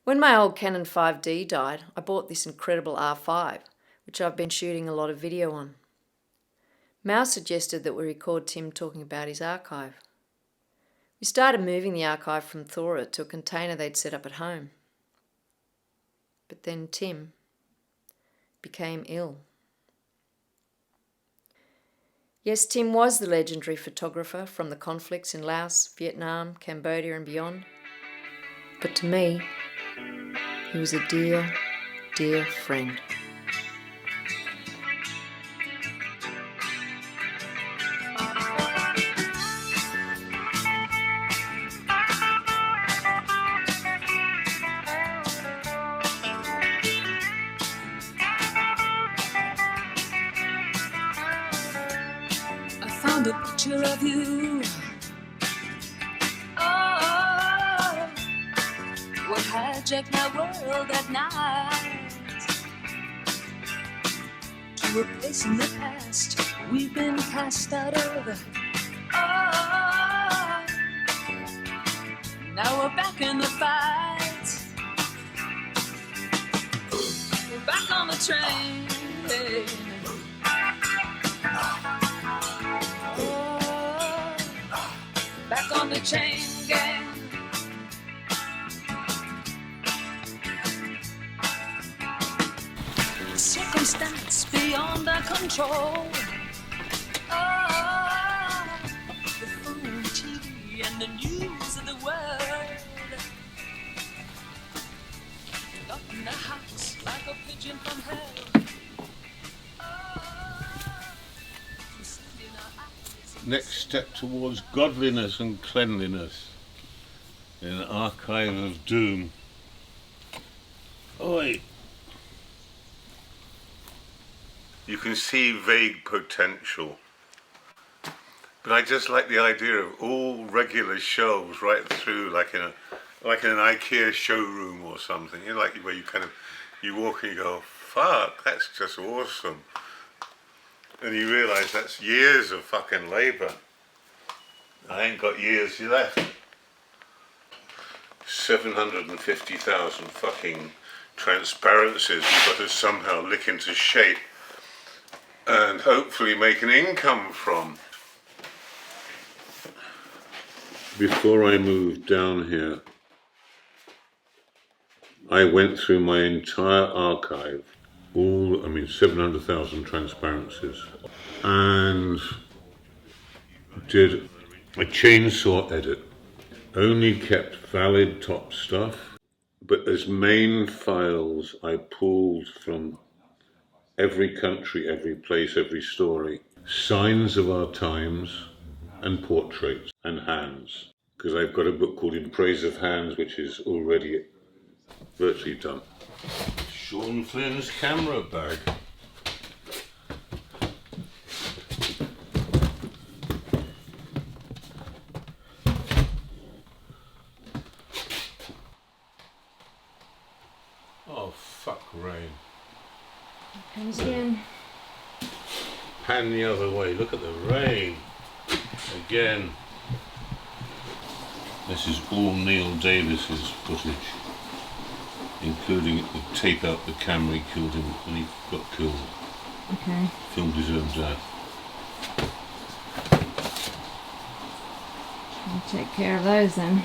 When my old Canon 5D died, I bought this incredible R5, which I've been shooting a lot of video on. Mao suggested that we record Tim talking about his archive. We started moving the archive from Thora to a container they'd set up at home. But then Tim became ill. Yes, Tim was the legendary photographer from the conflicts in Laos, Vietnam, Cambodia and beyond. But to me, he was a dear, dear friend. I found a picture of you. Oh, what hijacked my world at night. To a place in the past we've been cast out of. Oh, now we're back in the fight. We're back on the train. Back on the chain gang. Circumstance beyond our control. Oh, the phone, TV, and the news of the world. Up in the house like a pigeon from hell. Next step towards godliness and cleanliness in an archive of doom. Oi! You can see vague potential, but I just like the idea of all regular shelves right through, like in an IKEA showroom or something. You know, like where you walk and you go, fuck, that's just awesome. And you realise that's years of fucking labour. I ain't got years left. 750,000 fucking transparencies you've got to somehow lick into shape and hopefully make an income from. Before I moved down here, I went through my entire archive. 700,000 transparencies, and did a chainsaw edit. Only kept valid top stuff, but as main files I pulled from every country, every place, every story, signs of our times and portraits and hands, because I've got a book called In Praise of Hands, which is already virtually done. Sean Flynn's camera bag. Oh, fuck rain. Here comes again. Pan the other way, look at the rain. Again. This is all Neil Davis's footage, including the tape out the camera he killed him when he got killed. Okay. Filmed his own death. I'll take care of those then.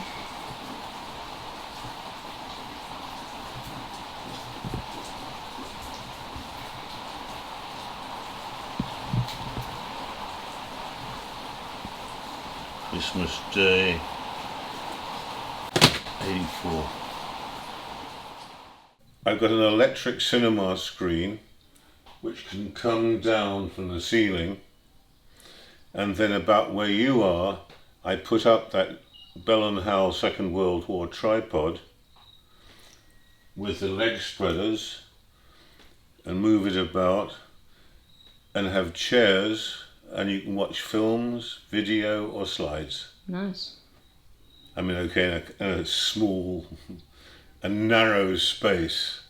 Christmas Day, 84. I've got an electric cinema screen which can come down from the ceiling, and then about where you are I put up that Bell and Howell Second World War tripod with the leg spreaders and move it about and have chairs, and you can watch films, video or slides. Nice. I mean, okay, in a small and narrow space.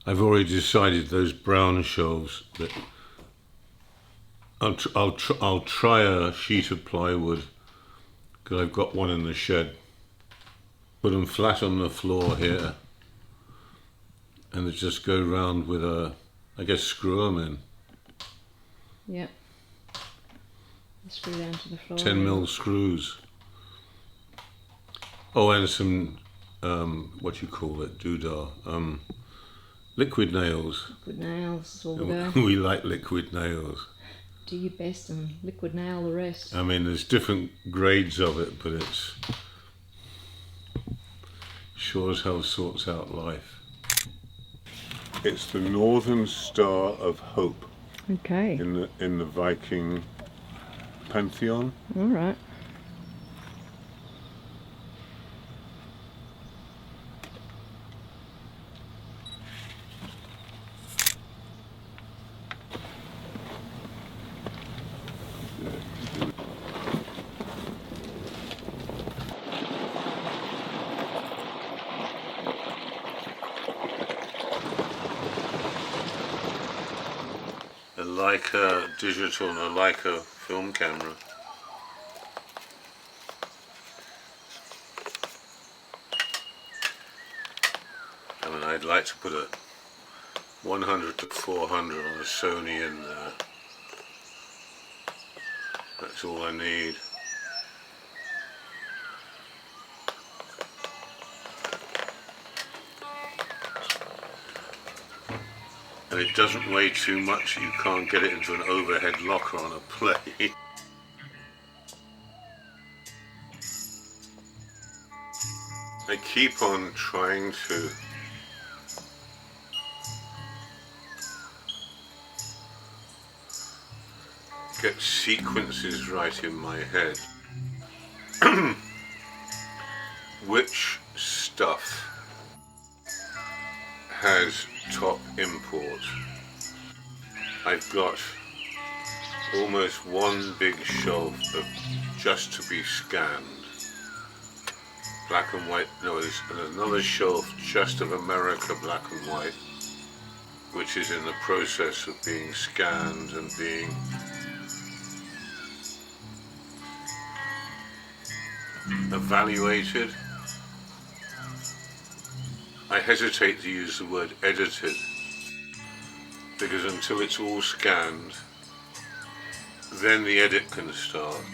I've already decided those brown shelves that I'll try a sheet of plywood, because I've got one in the shed. Put them flat on the floor here and they just go round with a, I guess, screw 'em in. Yeah. Screw down to the floor. 10mm screws. Oh, and some, what you call it, doodah, liquid nails. Liquid nails is all the go. We like liquid nails. Do your best and liquid nail the rest. I mean, there's different grades of it, but it's sure as hell sorts out life. It's the Northern Star of Hope. Okay. In the Viking pantheon. All right. A Leica digital and a Leica film camera. I mean, I'd like to put a 100 to 400 on a Sony in there. That's all I need. And it doesn't weigh too much, so you can't get it into an overhead locker on a plane. I keep on trying to get sequences right in my head. Which stuff has top import? I've got almost one big shelf of just to be scanned. Black and white, no, there's another shelf just of America black and white, which is in the process of being scanned and being evaluated. I hesitate to use the word edited, because until it's all scanned, then the edit can start.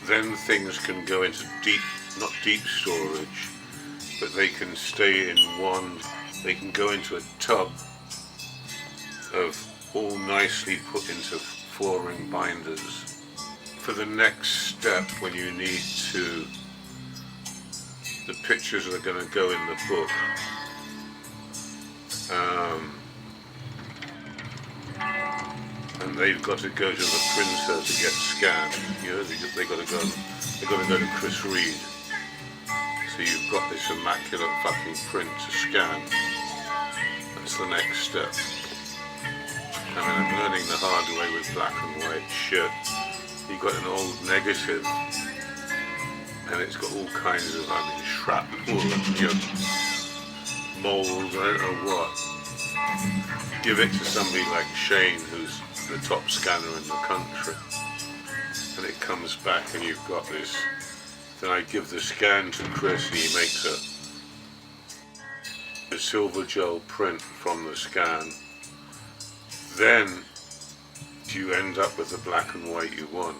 Then things can go into deep, not deep storage, but they can stay in one, they can go into a tub of all nicely put into 4-ring binders. For the next step, when you need to, the pictures that are going to go in the book, and they've got to go to the printer to get scanned. You know, they got to go to Chris Reed. So you've got this immaculate fucking print to scan. That's the next step. I mean, I'm learning the hard way with black and white shit. You've got an old negative, and it's got all kinds of, I mean, shrapnel and, you know, mold, I don't know what. Give it to somebody like Shane, who's the top scanner in the country, and it comes back and you've got this. Then I give the scan to Chris and he makes a silver gel print from the scan. Then you end up with the black and white you want.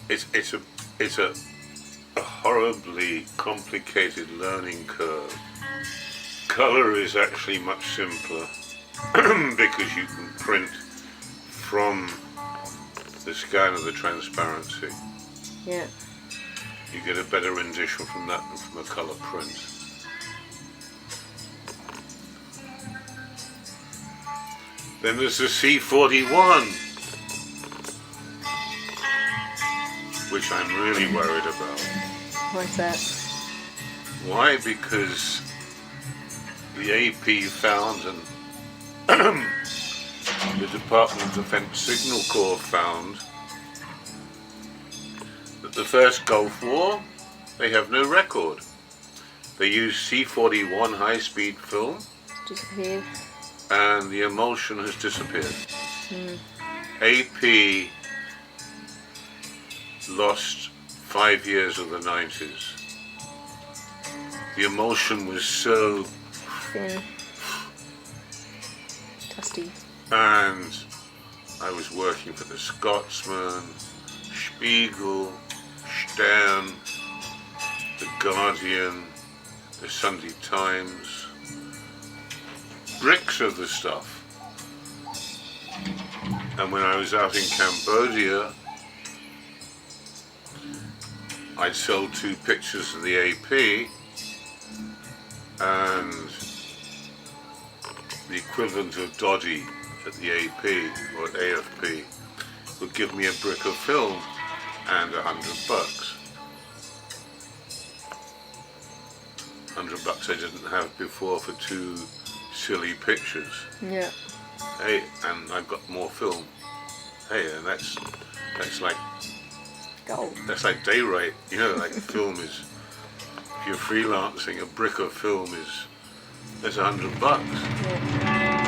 It's a horribly complicated learning curve. Color is actually much simpler because you can print from the scan of the transparency. Yeah. You get a better rendition from that than from a color print. Then there's the C41, which I'm really worried about. What's that? Why? Because the AP found, and the Department of Defense Signal Corps found, that the first Gulf War, they have no record. They used C41 high-speed film, Disappeared. and the emulsion has disappeared. AP lost 5 years of the 90s. The emulsion was so, Thin. Tusty. and I was working for the Scotsman, Spiegel, Stern, the Guardian, the Sunday Times, bricks of the stuff. And when I was out in Cambodia, I'd sold 2 pictures of the AP, and the equivalent of Doddy at the AP or at AFP would give me a brick of film and $100. $100 I didn't have before for 2 silly pictures. Yeah. Hey, and I've got more film. Hey, and that's like Gold. that's like day rate. You know, like film is. If you're freelancing, a brick of film that's $100. Yeah.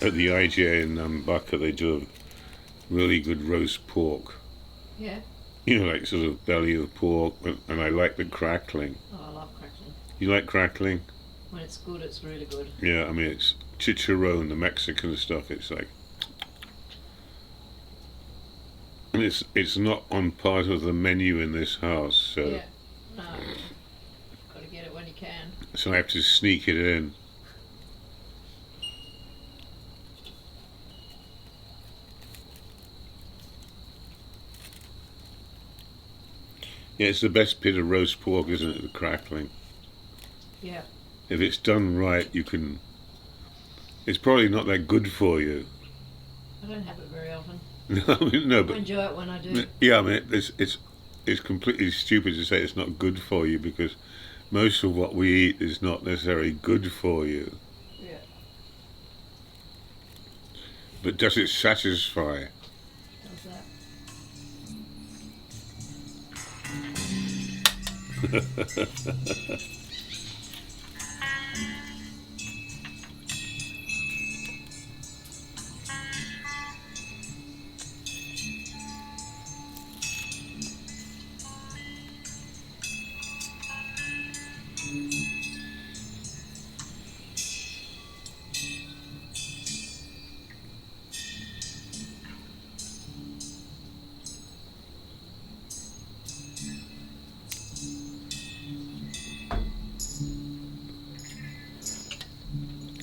At the IGA in Bucker, they do a really good roast pork. Yeah. You know, like sort of belly of pork, and I like the crackling. Oh, I love crackling. You like crackling? When it's good, it's really good. Yeah, I mean, it's chicharron, the Mexican stuff. It's like, and it's not on part of the menu in this house, so Yeah. No. Got to get it when you can. so I have to sneak it in. Yeah, it's the best bit of roast pork, isn't it? The crackling. Yeah. If it's done right, you can. It's probably not that good for you. I don't have it very often. No, I but enjoy it when I do. yeah, I mean, it's completely stupid to say it's not good for you, because most of what we eat is not necessarily good for you. Yeah. But does it satisfy? Does that.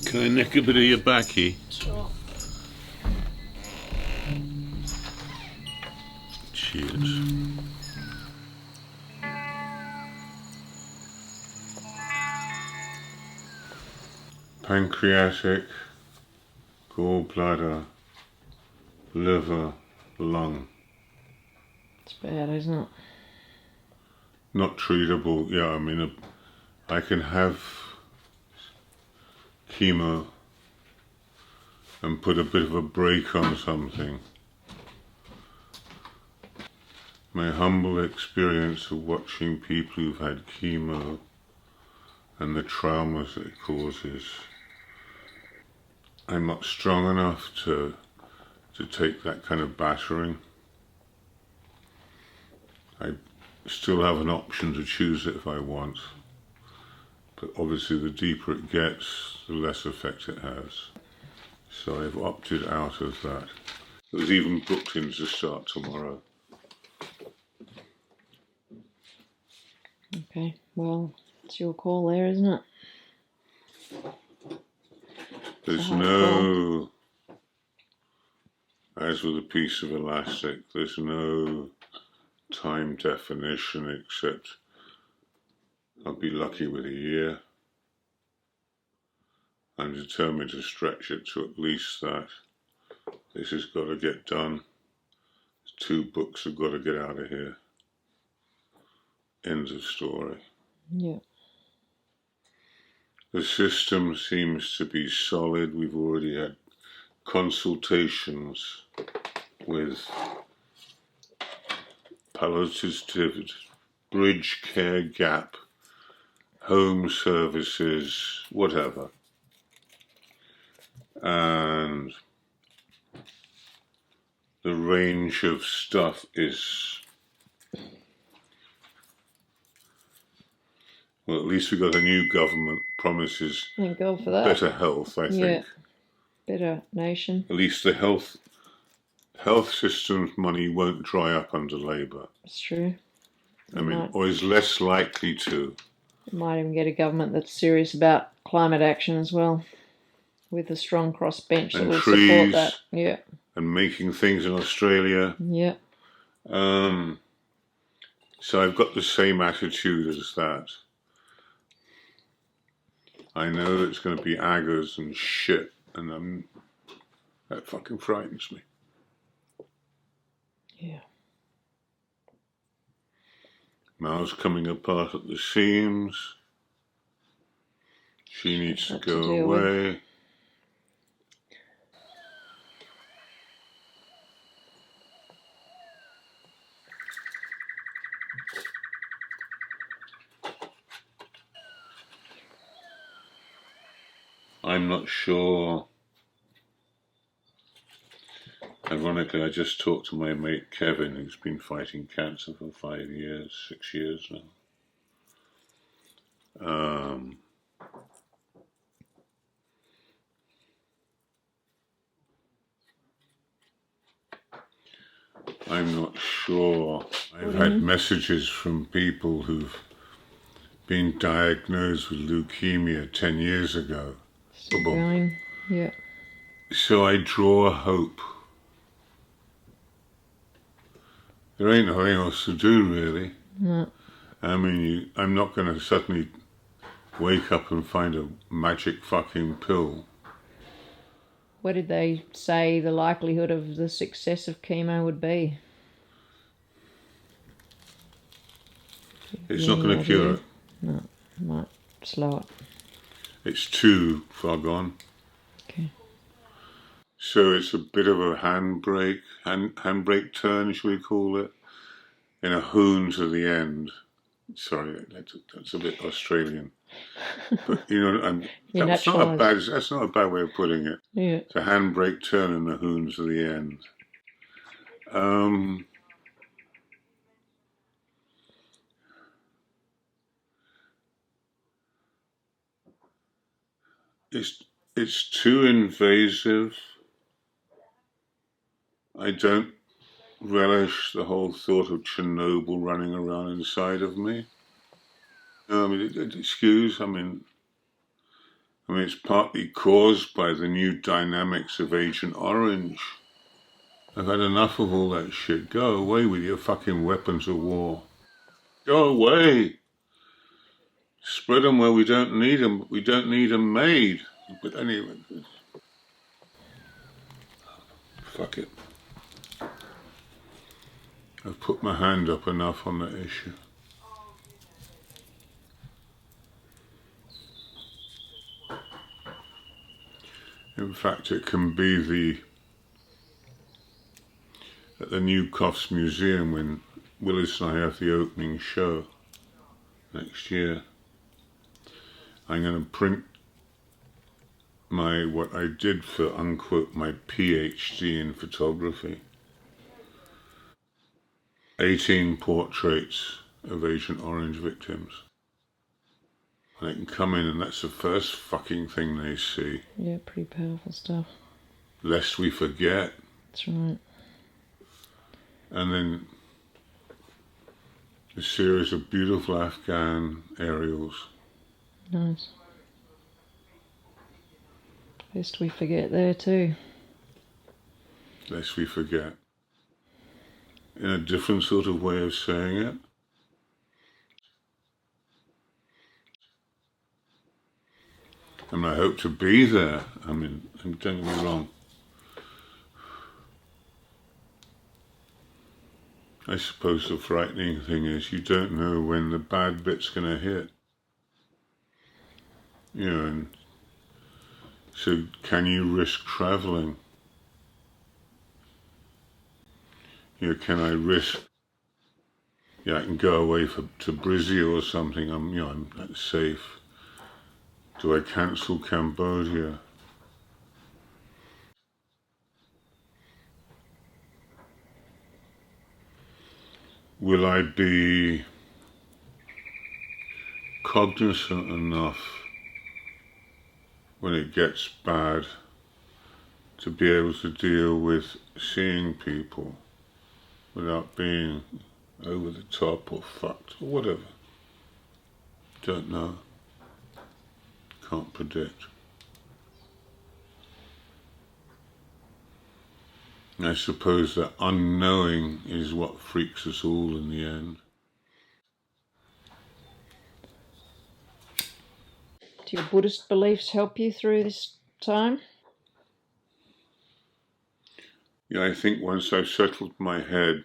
Can I nick a bit of your backy? Sure. Cheers. Pancreatic, gallbladder, liver, lung. It's bad, isn't it? Not treatable. Yeah, I mean, I can have chemo and put a bit of a break on something. My humble experience of watching people who've had chemo and the traumas that it causes, I'm not strong enough to take that kind of battering. I still have an option to choose it if I want, but obviously the deeper it gets, the less effect it has. So I've opted out of that. It was even booked in to start tomorrow. Okay, well, it's your call there, isn't it? There's no, as with a piece of elastic, there's no time definition except I'll be lucky with a year. I'm determined to stretch it to at least that. This has got to get done. 2 books have got to get out of here. End of story. Yeah. The system seems to be solid. We've already had consultations with palliative, bridge care gap, home services, whatever. And the range of stuff is, well, at least we got a new government promises Thank God for that. better health, I think. Yeah. Better nation. At least the health system's money won't dry up under Labour. It's true. I mean, or is less likely to. Might even get a government that's serious about climate action as well, with a strong crossbench that And will trees, support that. Yeah. And making things in Australia. Yeah. So I've got the same attitude as that. I know it's going to be aggers and shit, and that fucking frightens me. Yeah. Mal's coming apart at the seams. She needs to go away. I'm not sure. Ironically, I just talked to my mate Kevin, who's been fighting cancer for 5 years, 6 years now. I'm not sure. I've had messages from people who've been diagnosed with leukemia 10 years ago. Still going. Yeah. So I draw hope. There ain't nothing else to do, really. No. I mean, I'm not going to suddenly wake up and find a magic fucking pill. What did they say the likelihood of the success of chemo would be? It's not going to cure it. No, might slow it. It's too far gone. Okay. So it's a bit of a handbrake turn, shall we call it, in a hoon to the end. Sorry, that's a bit Australian, but you know, that's not a bad way of putting it. Yeah. It's a handbrake turn and a hoon to the end. It's too invasive. I don't relish the whole thought of Chernobyl running around inside of me. I mean, it's partly caused by the new dynamics of Agent Orange. I've had enough of all that shit. Go away with your fucking weapons of war. Go away. Spread them where we don't need them. We don't need them made. But anyway, fuck it. I've put my hand up enough on that issue. In fact, it can be at the New Coffs Museum when Willis and I have the opening show next year. I'm going to print what I did for, unquote, my PhD in photography. 18 portraits of Agent Orange victims. And they can come in and that's the first fucking thing they see. Yeah, pretty powerful stuff. Lest we forget. That's right. And then a series of beautiful Afghan aerials. Nice. Lest we forget there too. Lest we forget. In a different sort of way of saying it. And I hope to be there. I mean, don't get me wrong. I suppose the frightening thing is you don't know when the bad bit's going to hit. You know, and so can you risk travelling? You know, can I risk? Yeah, I can go away to Brizzy or something. I'm that's safe. Do I cancel Cambodia? Will I be cognizant enough when it gets bad to be able to deal with seeing people without being over the top or fucked or whatever? Don't know. Can't predict. I suppose that unknowing is what freaks us all in the end. Do your Buddhist beliefs help you through this time? Yeah, I think once I've settled my head,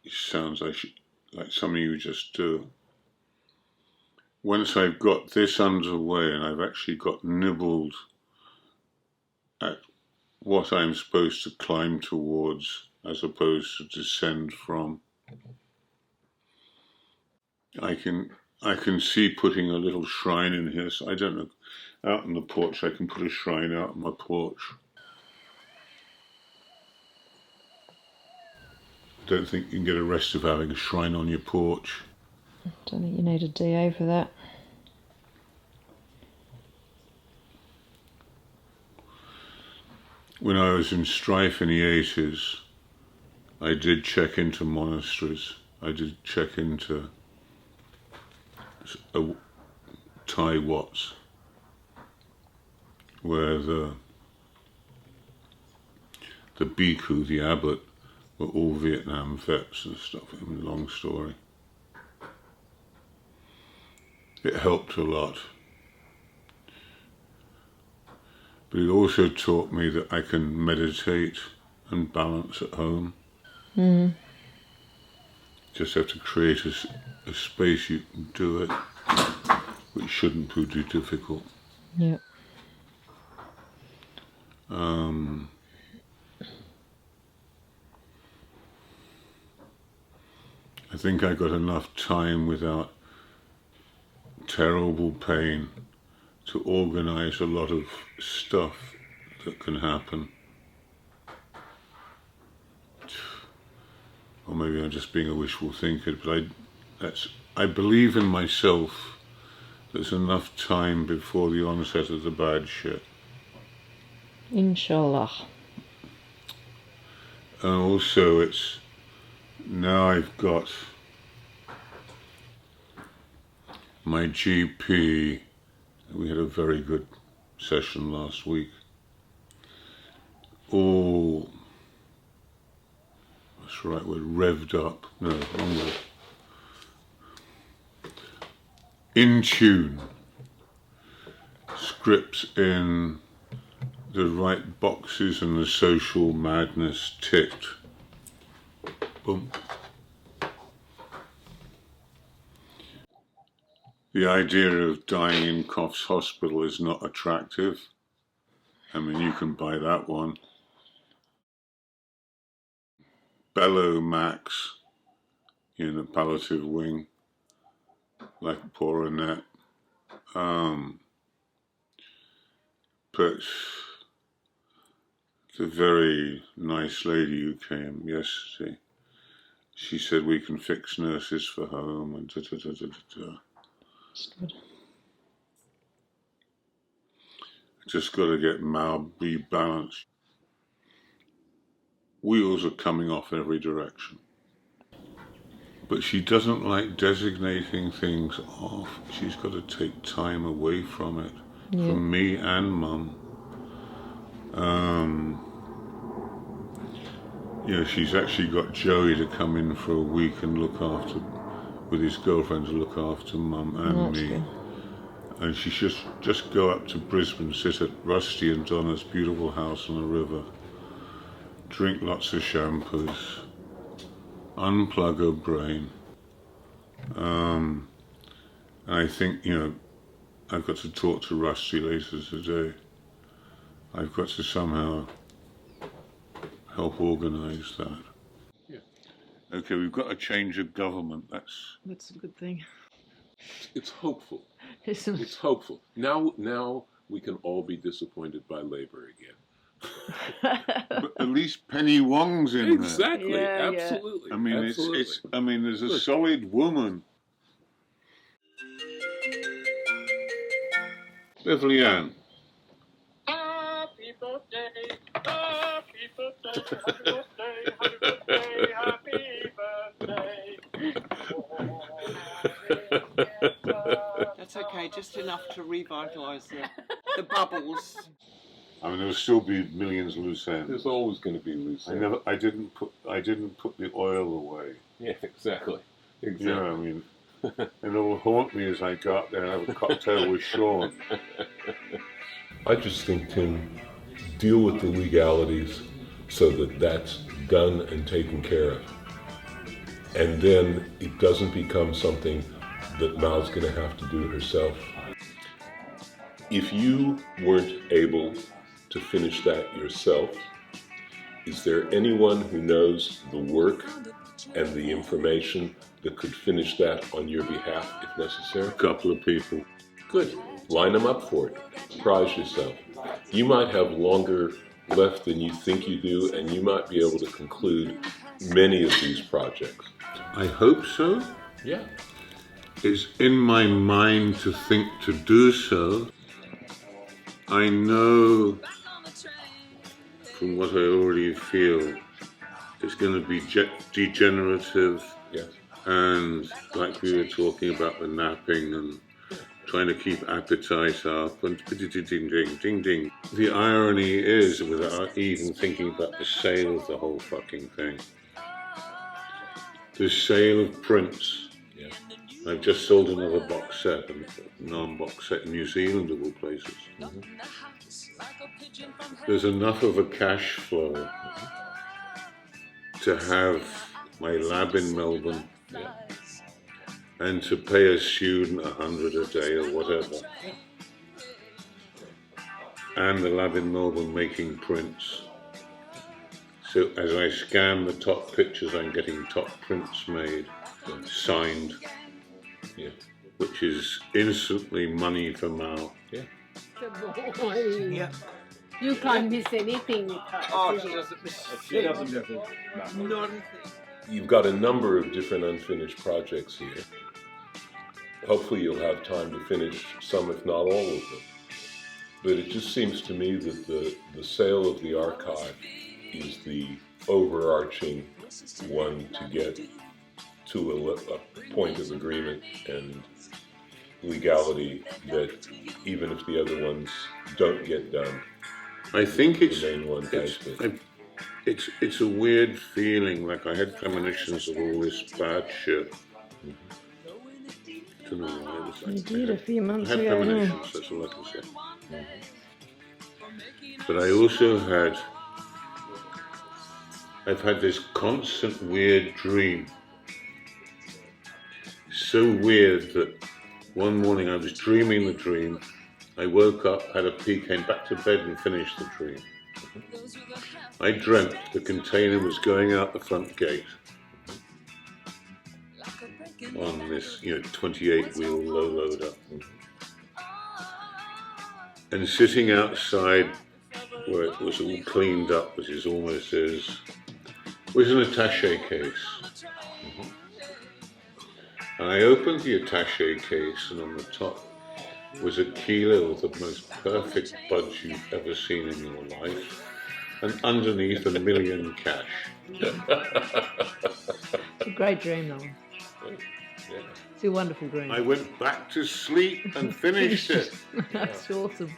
it sounds like something you just do. Once I've got this underway and I've actually got nibbled at what I'm supposed to climb towards as opposed to descend from, I can see putting a little shrine in here. So I don't know, out on the porch, I can put a shrine out on my porch. I don't think you can get arrested for having a shrine on your porch. I don't think you need a DA for that. When I was in strife in the 80s, I did check into monasteries. I did check into Thai Watts, where the bhikkhu, the abbot, were all Vietnam vets and stuff. I mean, long story. It helped a lot. But it also taught me that I can meditate and balance at home. Mm. Just have to create a space you can do it, which shouldn't prove too difficult. Yeah. I think I got enough time without terrible pain to organize a lot of stuff that can happen. Or maybe I'm just being a wishful thinker, but I believe in myself. There's enough time before the onset of the bad shit. Inshallah. And also now I've got my GP. We had a very good session last week. All, what's the right word, revved up. No, wrong word. In tune. Scripts in, the right boxes and the social madness ticked. Boom. The idea of dying in Coffs Hospital is not attractive. I mean, you can buy that one. Bellow Max in a palliative wing, like poor Annette. But the very nice lady who came yesterday, she said we can fix nurses for home and da-da-da-da-da. Just got to get Mao rebalanced. Wheels are coming off every direction. But she doesn't like designating things off. She's got to take time away from it, from me and Mum. She's actually got Joey to come in for a week and look after, with his girlfriend to look after Mum and me. Good. And she should just go up to Brisbane, sit at Rusty and Donna's beautiful house on the river, drink lots of shampoos, unplug her brain. And I think, I've got to talk to Rusty later today. I've got to somehow help organise that. Yeah. Okay, we've got a change of government. That's a good thing. It's hopeful. Isn't it? It's hopeful. Now we can all be disappointed by Labour again. But at least Penny Wong's in there. Exactly. Yeah, Absolutely. I mean, Absolutely. there's a solid woman. Beverly Ann. Happy birthday, happy birthday, happy birthday, happy birthday, happy birthday. That's okay, just enough to revitalise the bubbles. I mean, there'll still be millions of loose ends. There's always going to be loose ends. I didn't put the oil away. Yeah, exactly. Yeah, I mean, and it'll haunt me as I go up there and have a cocktail with Sean. I just think, Tim, deal with the legalities so that that's done and taken care of. And then it doesn't become something that Mao's going to have to do herself. If you weren't able to finish that yourself, is there anyone who knows the work and the information that could finish that on your behalf if necessary? A couple of people. Good. Line them up for it. Surprise yourself. You might have longer left than you think you do, and you might be able to conclude many of these projects. I hope so. Yeah. It's in my mind to think to do so. I know from what I already feel it's going to be degenerative. Yes. And like we were talking about the napping and trying to keep appetite up and ding, ding, ding, ding. The irony is, without even thinking about the sale of the whole fucking thing, the sale of prints. Yeah. I've just sold another box set, a non-box set in New Zealand of all places. Mm-hmm. There's enough of a cash flow to have my lab in Melbourne. Yeah. And to pay a student $100 a day or whatever. And the lab in Melbourne making prints. So as I scan the top pictures, I'm getting top prints made, signed, Yeah. which is instantly money for Mao. Yeah. Yeah. You can't miss anything with her. Oh, she doesn't miss She doesn't miss it. not a thing. You've got a number of different unfinished projects here. Hopefully you'll have time to finish some, if not all of them. But it just seems to me that the sale of the archive is the overarching one to get to a point of agreement and legality that even if the other ones don't get done, I think the main one has been. it's a weird feeling, like I had premonitions of all this bad shit. I don't know why it was like You did a few months I had ago. premonitions, that's all I can say. But I've had this constant weird dream. So weird that one morning I was dreaming the dream. I woke up, had a pee, came back to bed and finished the dream. I dreamt the container was going out the front gate on this, 28-wheel low loader. And sitting outside where it was all cleaned up, as it almost is, was an attaché case. And I opened the attaché case, and on the top was a kilo of the most perfect buds you've ever seen in your life, and underneath $1 million cash. It's a great dream, though. It's a wonderful dream. I went back to sleep and finished it. That's awesome.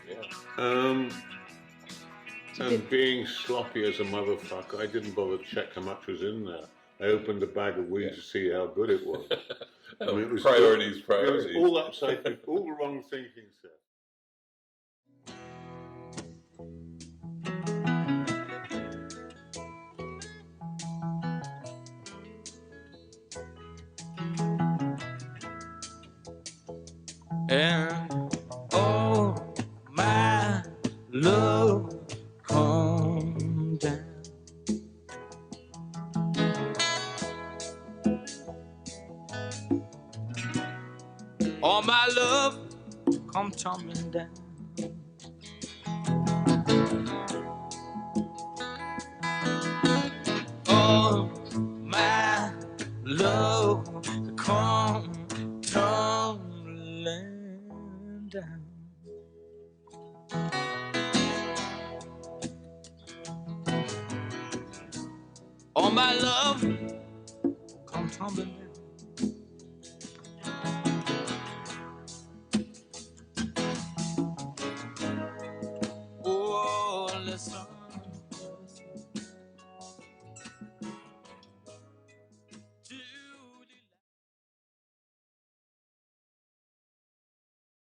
And being sloppy as a motherfucker, I didn't bother to check how much was in there. I opened a bag of weed to see how good it was. I mean, it was priorities. It was all upside down, all the wrong thinking, sir. And oh, my love, calm down. Oh, my love, come tumbling down. Oh, my love, come tumbling down. Oh, my love, come tumbling down.